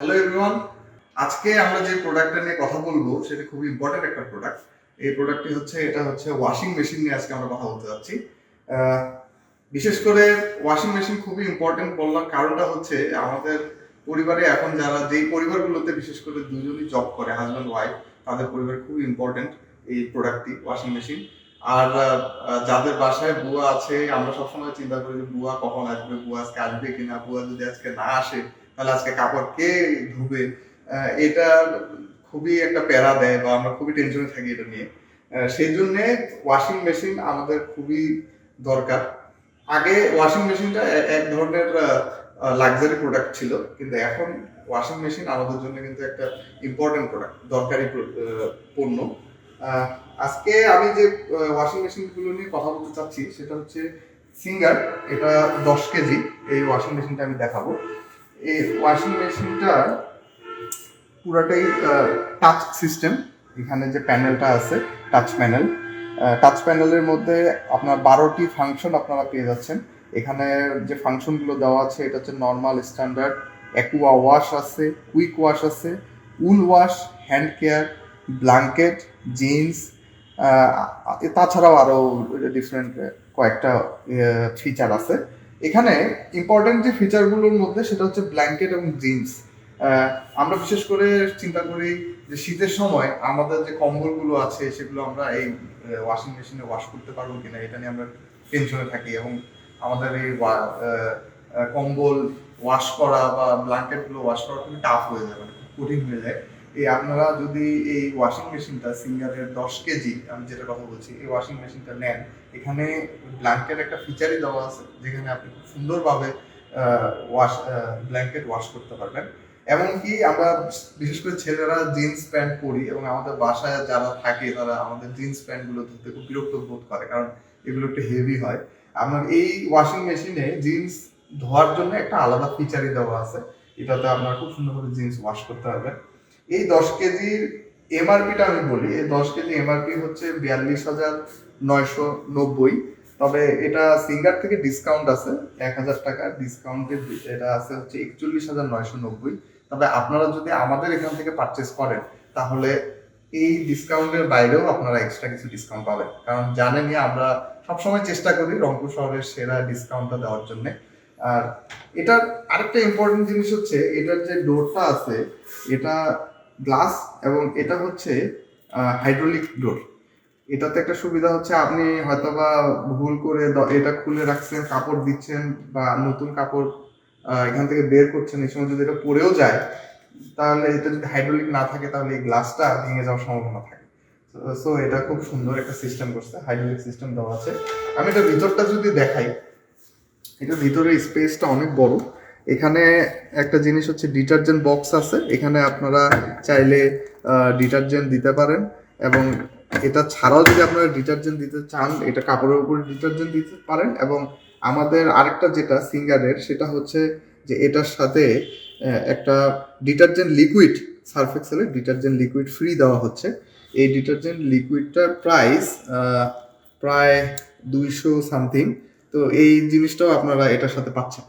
Hello everyone, আজকে আমরা যে প্রোডাক্টটা নিয়ে কথা বলবো সেটা খুবই ইম্পর্টেন্ট একটা প্রোডাক্ট। এই প্রোডাক্টটি হচ্ছে ওয়াশিং মেশিন নিয়ে আজকে আমরা কথা বলতে যাচ্ছি। আহ, বিশেষ করে ওয়াশিং মেশিন খুবই ইম্পর্টেন্ট বলার কারণটা হচ্ছে আমাদের পরিবারে এখন যারা যেই পরিবারগুলোতে বিশেষ করে দুজনই জব করে, হাজব্যান্ড ওয়াইফ, তাদের পরিবারে খুবই ইম্পর্টেন্ট এই প্রোডাক্টটি, ওয়াশিং মেশিন। আর যাদের বাসায় বুয়া আছে, আমরা সবসময় চিন্তা করি যে বুয়া কখন আসবে, বুয়া আজকে আসবে কিনা, বুয়া যদি আজকে না আসে তাহলে আজকে কাপড় কে ধুবে। এটা খুবই একটা প্যারা দেয় বা আমরা খুবই টেনশনে থাকি এটা নিয়ে। সেই জন্যে ওয়াশিং মেশিন আমাদের খুবই দরকার। আগে ওয়াশিং মেশিনটা এক ধরনের লাক্সারি প্রোডাক্ট ছিল, কিন্তু এখন ওয়াশিং মেশিন আমাদের জন্য কিন্তু একটা ইম্পর্টেন্ট প্রোডাক্ট, দরকারি পণ্য। আহ, আজকে আমি যে ওয়াশিং মেশিনগুলো নিয়ে কথা বলতে চাচ্ছি সেটা হচ্ছে সিঙ্গার। এটা 10 কেজি। এই ওয়াশিং মেশিনটা আমি দেখাবো। এই ওয়াশিং মেশিনটা পুরাটাই টাচ সিস্টেম। এখানে যে প্যানেলটা আছে, টাচ প্যানেল। টাচ প্যানেলের মধ্যে আপনার 12টি ফাংশন আপনারা পেয়ে যাচ্ছেন। এখানে যে ফাংশনগুলো দেওয়া আছে এটা হচ্ছে নর্মাল, স্ট্যান্ডার্ড, অ্যাকুয়া ওয়াশ আছে, কুইক ওয়াশ আছে, wool wash, hand care, blanket, jeans, তাছাড়াও আরও ডিফারেন্ট কয়েকটা ফিচার আছে। এখানে ইম্পর্টেন্ট যে ফিচারগুলোর মধ্যে সেটা হচ্ছে ব্ল্যাঙ্কেট এবং জিন্স। আমরা বিশেষ করে চিন্তা করি যে শীতের সময় আমাদের যে কম্বলগুলো আছে সেগুলো আমরা এই ওয়াশিং মেশিনে ওয়াশ করতে পারবো কিনা এটা নিয়ে আমরা টেনশনে থাকি, এবং আমাদের এই কম্বল ওয়াশ করা বা ব্ল্যাঙ্কেটগুলো ওয়াশ করা খুবই টাফ হয়ে যায়, মানে খুব কঠিন হয়ে যায়। এই আপনারা যদি এই ওয়াশিং মেশিনটা সিঙ্গারের 10 কেজি, আমি যেটা কথা বলছি, এই ওয়াশিং মেশিনটা নেন, এখানে ব্ল্যাঙ্কেট একটা ফিচারই দেওয়া আছে যেখানে আপনি খুব সুন্দরভাবে ওয়াশ ব্ল্যাঙ্কেট ওয়াশ করতে পারবেন। এমনকি আমরা বিশেষ করে ছেলেরা জিন্স প্যান্ট পরি, এবং আমাদের বাসায় যারা থাকে তারা আমাদের জিন্স প্যান্টগুলো ধুতে খুব বিরক্ত বোধ করে, কারণ এগুলো একটু হেভি হয়। আপনার এই ওয়াশিং মেশিনে জিন্স ধোয়ার জন্য একটা আলাদা ফিচারই দেওয়া আছে। এটাতে আপনারা খুব সুন্দরভাবে জিন্স ওয়াশ করতে পারবেন। এই 10 কেজির এমআরপিটা আমি বলি, এই 10 কেজি এমআরপি হচ্ছে 42,990। তবে এটা সিঙ্গার থেকে ডিসকাউন্ট আছে 1,000 টাকা ডিসকাউন্টে, এটা আছে হচ্ছে 41,990। তবে আপনারা যদি আমাদের এখান থেকে পারচেস করেন তাহলে এই ডিসকাউন্টের বাইরেও আপনারা এক্সট্রা কিছু ডিসকাউন্ট পাবেন, কারণ জানেনই আমরা সবসময় চেষ্টা করি রংপুর শহরের সেরা ডিসকাউন্টটা দেওয়ার জন্য। আর এটার আরেকটা ইম্পর্টেন্ট জিনিস হচ্ছে এটার যে ডোরটা আছে এটা গ্লাস, এবং এটা হচ্ছে হাইড্রোলিক ডোর। এটাতে একটা সুবিধা হচ্ছে আপনি হয়তোবা ভুল করে এটা খুলে রাখছেন, কাপড় দিচ্ছেন বা নতুন কাপড় এখান থেকে বের করছেন, এই সময় যদি এটা পড়েও যায় তাহলে এটা যদি হাইড্রোলিক না থাকে তাহলে এই গ্লাসটা ভেঙে যাওয়ার সম্ভাবনা থাকে। সো এটা খুব সুন্দর একটা সিস্টেম করছে, হাইড্রোলিক সিস্টেম দেওয়া আছে। আমি এটা ভিতরটা যদি দেখাই, এটার ভিতরে স্পেসটা অনেক বড়। এখানে একটা জিনিস হচ্ছে ডিটারজেন্ট বক্স আছে, এখানে আপনারা চাইলে ডিটারজেন্ট দিতে পারেন, এবং এটা ছাড়াও যদি আপনারা ডিটারজেন্ট দিতে চান এটা কাপড়ের উপরে ডিটারজেন্ট দিতে পারেন। এবং আমাদের আরেকটা যেটা সিঙ্গারের সেটা হচ্ছে যে এটার সাথে একটা ডিটারজেন্ট লিকুইড, সার্ফ এক্সেলের ডিটারজেন্ট লিকুইড ফ্রি দেওয়া হচ্ছে। এই ডিটারজেন্ট লিকুইডটার প্রাইস প্রায় 200 সামথিং। তো এই জিনিসটাও আপনারা এটার সাথে পাচ্ছেন।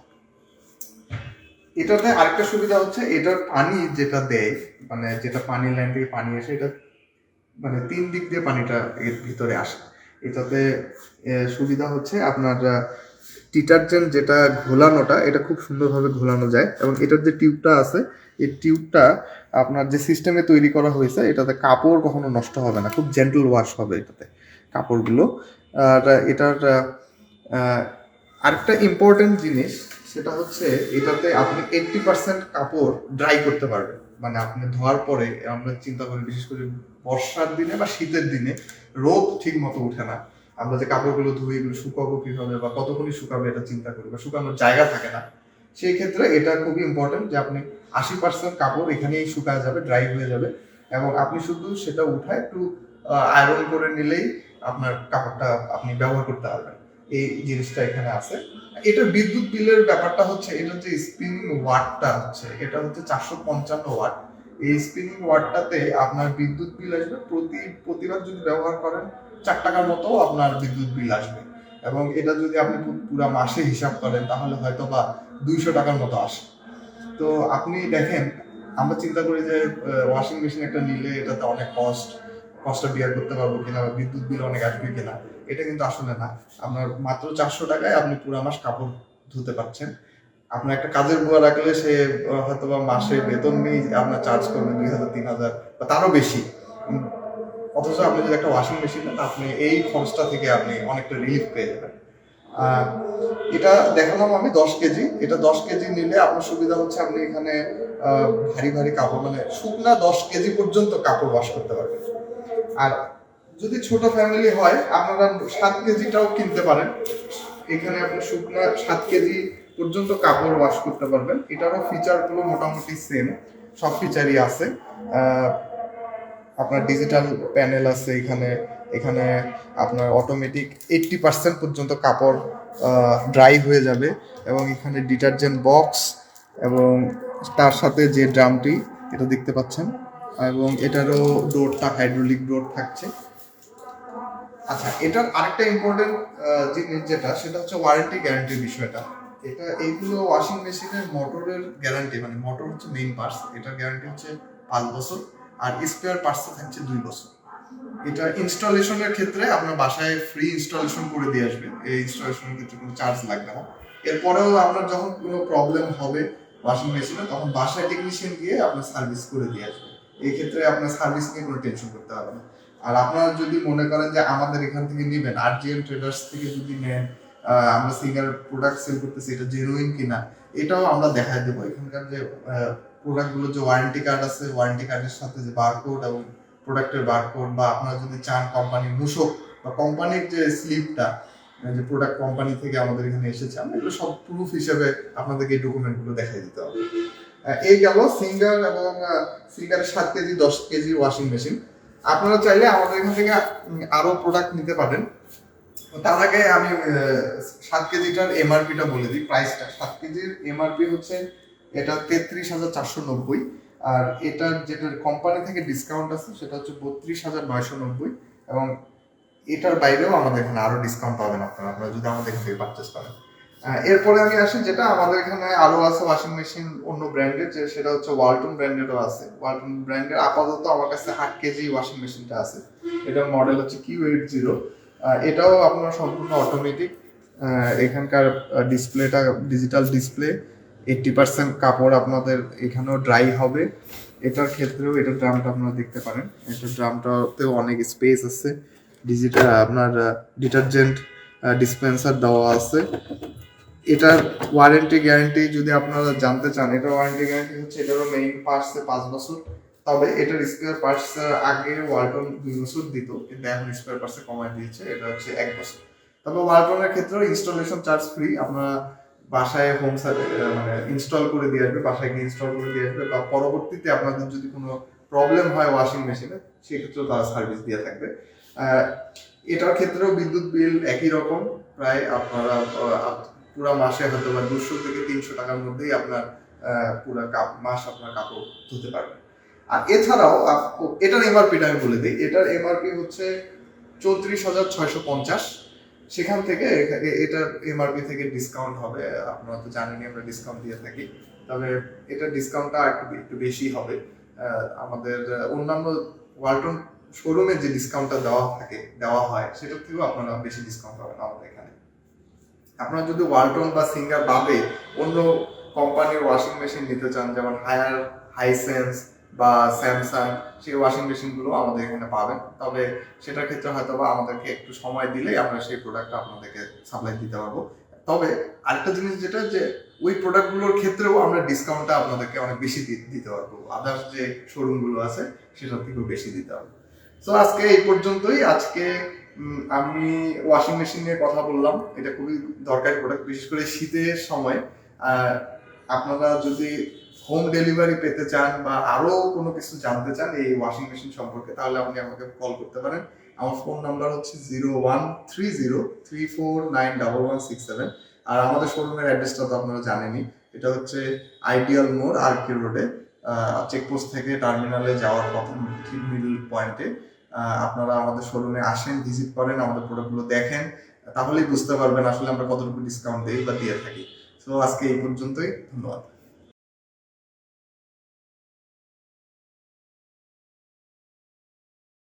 এটাতে আরেকটা সুবিধা হচ্ছে এটার পানি যেটা দেয়, মানে যেটা পানি লাইন থেকে পানি আসে, এটা মানে 3 দিক দিয়ে পানিটা এর ভিতরে আসে। এটাতে সুবিধা হচ্ছে আপনার ডিটারজেন্ট যেটা ঘোলানোটা এটা খুব সুন্দরভাবে ঘোলানো যায়, এবং এটার যে টিউবটা আছে এই টিউবটা আপনার যে সিস্টেমে তৈরি করা হয়েছে এটাতে কাপড় কখনো নষ্ট হবে না, খুব জেন্টল ওয়াশ হবে এটাতে কাপড়গুলো। আর এটার আরেকটা ইম্পর্টেন্ট জিনিস সেটা হচ্ছে এটাতে আপনি 80% কাপড় ড্রাই করতে পারবেন। মানে আপনি ধোয়ার পরে আমরা চিন্তা করি বিশেষ করে বর্ষার দিনে বা শীতের দিনে রোদ ঠিক মতো উঠে না, আমরা যে কাপড়গুলো ধুই এগুলো শুকাবো কিভাবে বা কতক্ষণই শুকাবে এটা চিন্তা করি, বা শুকানোর জায়গা থাকে না। সেই ক্ষেত্রে এটা খুবই ইম্পর্টেন্ট যে আপনি 80% কাপড় এখানেই শুকায় যাবে, ড্রাই হয়ে যাবে, এবং আপনি শুধু সেটা উঠায় একটু আয়রন করে নিলেই আপনার কাপড়টা আপনি ব্যবহার করতে পারবেন। এই জিনিসটা এখানে আছে। এটা বিদ্যুৎ বিলের ব্যাপারটা হচ্ছে এটা যে স্পিনিং ওয়াটটা হচ্ছে এটা হচ্ছে 455 ওয়াট। এই স্পিনিং ওয়াটটাতে আপনার বিদ্যুৎ বিল আসবে প্রতিবার যদি ব্যবহার করেন 4 টাকার মতো আপনার বিদ্যুৎ বিল আসবে, এবং এটা যদি আপনি পুরো মাসে হিসাব করেন তাহলে হয়তো বা 200 টাকার মতো আসে। তো আপনি দেখেন আমরা চিন্তা করি যে ওয়াশিং মেশিন একটা নিলে এটাতে অনেক কষ্টটা বিয়ার করতে পারবো কিনা বা বিদ্যুৎ বিল অনেক আসবে কিনা, এটা কিন্তু আসলে না। আপনার মাত্র 400 টাকায় আপনি পুরো মাস কাপড় ধুতে পারছেন। আপনার একটা কাজের বুয়া রাখলে সে হয়তো বা মাসে বেতন নিয়ে আপনার চার্জ করবে 2000-3000 বা তারও বেশি। অথচ আপনি যদি একটা ওয়াশিং মেশিন নেন, আপনি এই খরচটা থেকে আপনি অনেকটা রিলিফ পেয়ে যাবেন। এটা দেখালাম আমি 10 কেজি। এটা 10 কেজি নিলে আপনার সুবিধা হচ্ছে আপনি এখানে ভারী ভারী কাপড় মানে শুকনা 10 কেজি পর্যন্ত কাপড় ওয়াশ করতে পারবেন। আর যদি ছোট ফ্যামিলি হয় আপনারা 7 কেজিটাও কিনতে পারেন। এখানে আপনি শুকনা 7 কেজি পর্যন্ত কাপড় ওয়াশ করতে পারবেন। এটারও ফিচারগুলো মোটামুটি সেম, সব ফিচারই আছে। আপনার ডিজিটাল প্যানেল আছে এখানে। এখানে আপনার অটোমেটিক 80% পর্যন্ত কাপড় ড্রাই হয়ে যাবে। এবং এখানে ডিটারজেন্ট বক্স এবং তার সাথে যে ড্রামটি এটা দেখতে পাচ্ছেন, এবং এটারও ডোরটা হাইড্রোলিক ডোর থাকছে। আচ্ছা, এটার আরেকটা ইম্পর্টেন্ট জিনিস যেটা, সেটা হচ্ছে ওয়ারেন্টি গ্যারান্টির বিষয়টা। এইগুলো ওয়াশিং মেশিনের মোটরের গ্যারান্টি, মানে মোটর হচ্ছে মেইন পার্টস, এটার গ্যারান্টি হচ্ছে 5 বছর, আর স্পেয়ার পার্টসে থাকছে 2 বছর। এটা ইনস্টলেশনের ক্ষেত্রে আপনার বাসায় ফ্রি ইনস্টলেশন করে দিয়ে আসবেন, এই ইনস্টলেশনের ক্ষেত্রে কোনো চার্জ লাগবে না। এরপরেও আপনার যখন কোনো প্রবলেম হবে ওয়াশিং মেশিনে, তখন বাসায় টেকনিশিয়ান গিয়ে আপনার সার্ভিস করে দিয়ে আসবে। এই ক্ষেত্রে আপনার সার্ভিস নিয়ে কোনো টেনশন করতে হবে না। আর আপনারা যদি মনে করেন যে আমাদের এখান থেকে নেবেন, আরজিএন ট্রেডার্স থেকে যদি নেন, আমরা সিঙ্গার প্রোডাক্ট সেল করতেছি, এটা জেনুইন কিনা এটাও আমরা দেখাই দেবো। এখানকার যে প্রোডাক্টগুলো যে ওয়ারেন্টি কার্ড আছে, ওয়ারেন্টি কার্ডের সাথে যে বারকোড এবং প্রোডাক্টের বারকোড, বা আপনারা যদি চান কোম্পানির মূসক বা কোম্পানির যে স্লিপটা, যে প্রোডাক্ট কোম্পানি থেকে আমাদের এখানে এসেছে, আমরা এগুলো সব প্রুফ হিসেবে আপনাদেরকে এই ডকুমেন্টগুলো দেখাই দিতে হবে। এই গেল সিঙ্গার এবং সিঙ্গারের 7 কেজি 10 কেজি ওয়াশিং মেশিন। আপনারা চাইলে আমাদের এখান থেকে আরো প্রোডাক্ট নিতে পারেন। তার আগে আমি 7 কেজিটার এমআরপিটা বলে দিই, প্রাইসটা। 7 কেজির এমআরপি হচ্ছে এটা 33,490, আর এটার যেটা কোম্পানি থেকে ডিসকাউন্ট আছে সেটা হচ্ছে 32,990, এবং এটার বাইরেও আমাদের এখানে আরো ডিসকাউন্ট পাবেন আপনারা যদি আমাদের এখান থেকে পারচেস করেন। এরপরে আমি আসি, যেটা আমাদের এখানে আরো আছে ওয়াশিং মেশিন অন্য ব্র্যান্ডের, যে সেটা হচ্ছে ওয়ালটন ব্র্যান্ডেরও আছে। ওয়ালটন ব্র্যান্ডের আপাতত আমার কাছে 8 কেজি ওয়াশিং মেশিনটা আছে। এটার মডেল হচ্ছে Q80। এটাও আপনার সম্পূর্ণ অটোমেটিক। এখানকার ডিসপ্লেটা ডিজিটাল ডিসপ্লে, 80% কাপড় আপনাদের এখানেও ড্রাই হবে। এটার ক্ষেত্রেও এটার ড্রামটা আপনারা দেখতে পারেন, এটার ড্রামটাতেও অনেক স্পেস আছে। ডিজিটাল আপনার ডিটারজেন্ট ডিসপেন্সার দেওয়া আছে। এটার ওয়ারেন্টি গ্যারান্টি যদি আপনারা জানতে চান, এটার ওয়ারেন্টি গ্যারান্টি হচ্ছে এটারও মেইন পার্টসে 5 বছর। তবে এটার স্পেয়ার পার্টস আগে ওয়ালটন 2 বছর দিত, কিন্তু এখন স্পেয়ার পার্টসে কমায় দিয়েছে, এটা হচ্ছে 1 বছর। তবে ওয়ালটনের ক্ষেত্রেও ইনস্টলেশন চার্জ ফ্রি। আপনারা বাসায় হোম সার্ভিস মানে ইনস্টল করে দিয়ে আসবে, বাসায় গিয়ে ইনস্টল করে দিয়ে আসবে, বা পরবর্তীতে আপনাদের যদি কোনো প্রবলেম হয় ওয়াশিং মেশিনে, সেক্ষেত্রেও তারা সার্ভিস দিয়ে থাকবে। এটার ক্ষেত্রেও বিদ্যুৎ বিল একই রকম, প্রায় আপনারা পুরো মাসে হয়তো বা 200 থেকে 300 টাকার মধ্যেই আপনার পুরো মাস আপনার কাপড় ধুতে পারবেন। আর এছাড়াও এটার এমআরপিটা আমি বলে দিই, এটার এমআরপি হচ্ছে 34,650। সেখান থেকে এটার এমআরপি থেকে ডিসকাউন্ট হবে, আপনারা তো জানেনই আমরা ডিসকাউন্ট দিয়ে থাকি, তবে এটার ডিসকাউন্টটা একটু বেশি হবে। আমাদের অন্যান্য ওয়ালটন শোরুমে যে ডিসকাউন্টটা দেওয়া হয় সেটার থেকেও আপনারা বেশি ডিসকাউন্ট পাবেন আমাদের এখানে। আপনারা যদি ওয়ালটন বা সিঙ্গার বাদে অন্য কোম্পানির ওয়াশিং মেশিন নিতে চান, যেমন হাইসেন্স বা স্যামসাং, সেই ওয়াশিং মেশিনগুলো আমাদের এখানে পাবেন। তবে সেটার ক্ষেত্রে হয়তো বা আমাদেরকে একটু সময় দিলেই আমরা সেই প্রোডাক্টটা আপনাদেরকে সাপ্লাই দিতে পারবো। তবে আরেকটা জিনিস যেটা, যে ওই প্রোডাক্টগুলোর ক্ষেত্রেও আমরা ডিসকাউন্টটা আপনাদেরকে অনেক বেশি দিতে পারবো, আদার্স যে শোরুমগুলো আছে সেটার থেকেও বেশি দিতে পারবো। তো আজকে এই পর্যন্তই। আজকে আমি ওয়াশিং মেশিন নিয়ে কথা বললাম, এটা খুবই দরকারি প্রোডাক্ট, বিশেষ করে শীতের সময়। আপনারা যদি হোম ডেলিভারি পেতে চান বা আরো কোনো কিছু জানতে চান এই ওয়াশিং মেশিন সম্পর্কে, তাহলে আপনি আমাকে কল করতে পারেন। আমার ফোন নাম্বার হচ্ছে 013034911167। আর আমাদের শোরুমের অ্যাড্রেসটা তো আপনারা জানেনই, এটা হচ্ছে আইডিয়াল মোড় আরকে রোডে, চেকপোস্ট থেকে টার্মিনালে যাওয়ার পথে ঠিক মিডল পয়েন্টে। আপনারা আমাদের শোরুমে আসেন, ভিজিট করেন, আমাদের প্রোডাক্টগুলো দেখেন, তাহলেই বুঝতে পারবেন আসলে আমরা কতটুকু ডিসকাউন্ট দিই বা দিয়ে থাকি। তো আজকে এই পর্যন্তই, ধন্যবাদ।